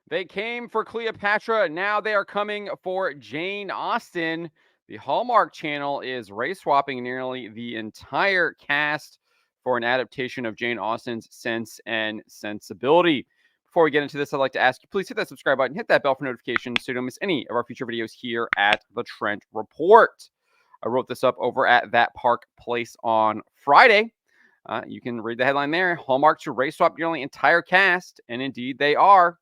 They came for Cleopatra. Now they are coming for Jane Austen. The Hallmark Channel is race swapping nearly the entire cast for an adaptation of Jane Austen's Sense and Sensibility. Before we get into this, I'd like to ask you please hit that subscribe button, hit that bell for notifications so you don't miss any of our future videos here at the Trent Report. I wrote this up over at That Park Place on Friday. You can read the headline there. Hallmark to race swap nearly entire cast, and indeed they are.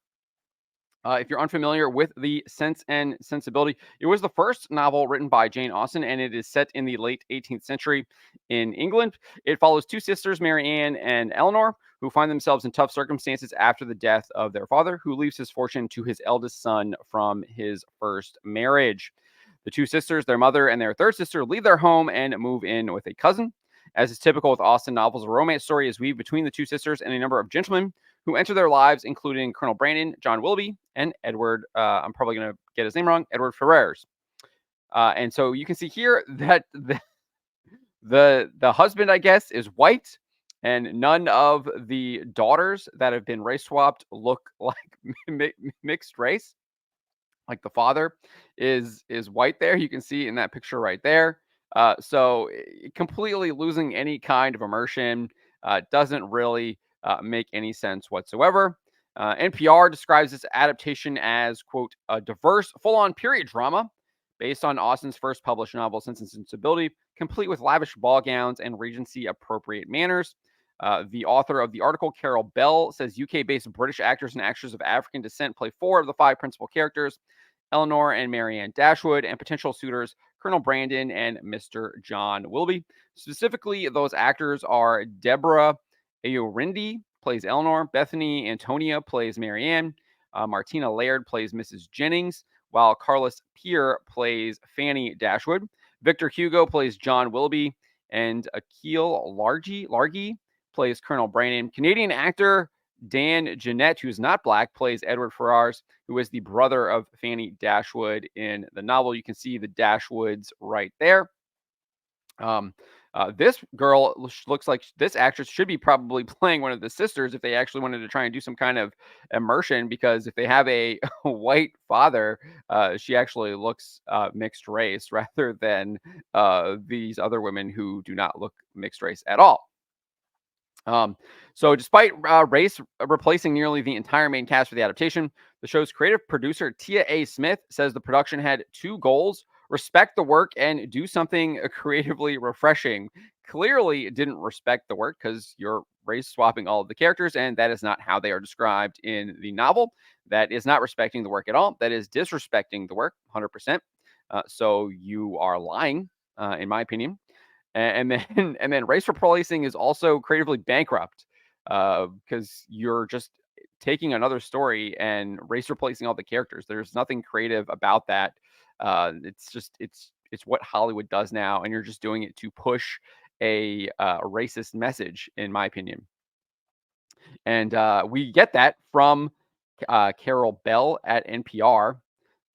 If you're unfamiliar with the Sense and Sensibility, it was the first novel written by Jane Austen, and it is set in the late 18th century in England. It follows two sisters, Mary Ann and Eleanor, who find themselves in tough circumstances after the death of their father, who leaves his fortune to his eldest son from his first marriage. The two sisters, their mother and their third sister, leave their home and move in with a cousin. As is typical with Austen novels, a romance story is weaved between the two sisters and a number of gentlemen who enter their lives, including Colonel Brandon, John Willoughby, and Edward. I'm probably going to get his name wrong. Edward Ferrers. And so you can see here that the husband, I guess, is white, and none of the daughters that have been race swapped look like mixed race. Like the father is white there. You can see in that picture right there. So completely losing any kind of immersion doesn't really make any sense whatsoever. NPR describes this adaptation as, quote, a diverse, full-on period drama based on Austen's first published novel, Sense and Sensibility, complete with lavish ball gowns and Regency-appropriate manners. The author of the article, Carol Bell, says UK-based British actors and actresses of African descent play four of the five principal characters, Eleanor and Marianne Dashwood, and potential suitors, Colonel Brandon and Mr. John Willoughby. Specifically, those actors are Deborah Ayorindi, plays Eleanor, Bethany Antonia plays Marianne, Martina Laird plays Mrs. Jennings, while Carlos Peer plays Fanny Dashwood. Victor Hugo plays John Willoughby, and Akil Largi plays Colonel Brandon. Canadian actor Dan Jeanette, who's not black, plays Edward Ferrars, who is the brother of Fanny Dashwood in the novel. You can see the Dashwoods right there. This girl looks like this actress should be probably playing one of the sisters if they actually wanted to try and do some kind of immersion, because if they have a white father, she actually looks mixed race rather than these other women who do not look mixed race at all. So despite race replacing nearly the entire main cast for the adaptation, the show's creative producer, Tia A. Smith, says the production had two goals: respect the work and do something creatively refreshing. Clearly, it didn't respect the work because you're race swapping all of the characters, and that is not how they are described in the novel. That is not respecting the work at all. That is disrespecting the work 100%. So you are lying, in my opinion. And then and then race replacing is also creatively bankrupt because you're just taking another story and race replacing all the characters. There's nothing creative about that. It's just it's what Hollywood does now, and you're just doing it to push a racist message, in my opinion. And we get that from Carol Bell at NPR.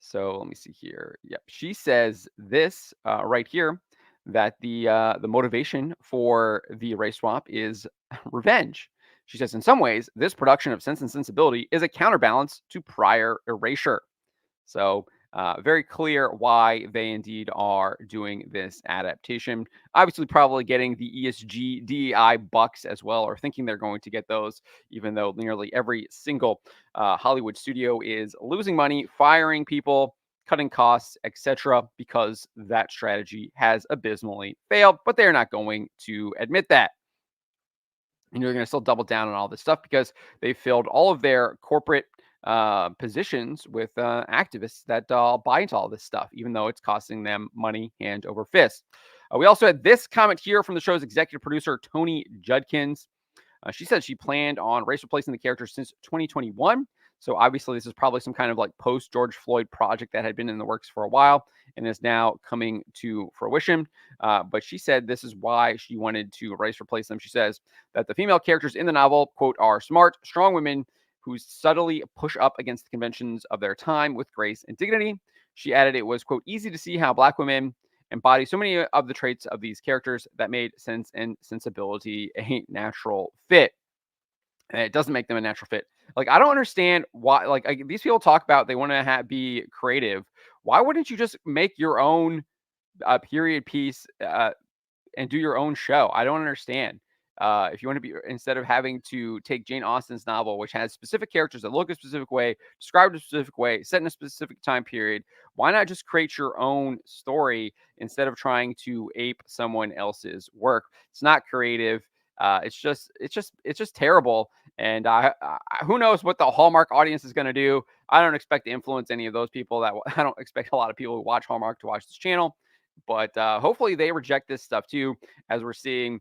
So let me see here. Yep, she says this right here, that the motivation for the race swap is revenge. She says, in some ways, this production of Sense and Sensibility is a counterbalance to prior erasure. So very clear why they indeed are doing this adaptation. Obviously, probably getting the ESG, DEI bucks as well, or thinking they're going to get those, even though nearly every single Hollywood studio is losing money, firing people, cutting costs, etc., because that strategy has abysmally failed. But they're not going to admit that. And you're going to still double down on all this stuff because they filled all of their corporate positions with activists that buy into all this stuff, even though it's costing them money hand over fist. We also had this comment here from the show's executive producer, Tony Judkins. She said she planned on race replacing the character since 2021. So obviously, this is probably some kind of like post George Floyd project that had been in the works for a while and is now coming to fruition. But she said this is why she wanted to race replace them. She says that the female characters in the novel, quote, are smart, strong women who subtly push up against the conventions of their time with grace and dignity. She added it was, quote, easy to see how Black women embody so many of the traits of these characters that made Sense and Sensibility a natural fit. And it doesn't make them a natural fit Like, I don't understand why. Like, these people talk about they want to be creative. Why wouldn't you just make your own period piece and do your own show? I don't understand. If you want to be, instead of having to take Jane Austen's novel, which has specific characters that look a specific way, described a specific way, set in a specific time period, why not just create your own story instead of trying to ape someone else's work? It's not creative. It's just terrible. And who knows what the Hallmark audience is going to do? I don't expect to influence any of those people. I don't expect a lot of people who watch Hallmark to watch this channel, but hopefully they reject this stuff too, as we're seeing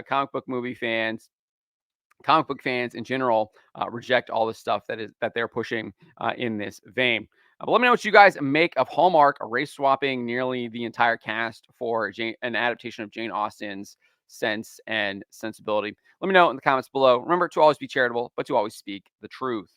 comic book movie fans, comic book fans in general, reject all the stuff that they're pushing in this vein. But let me know what you guys make of Hallmark race swapping nearly the entire cast for an adaptation of Jane Austen's Sense and Sensibility. Let me know in the comments below. Remember to always be charitable, but to always speak the truth.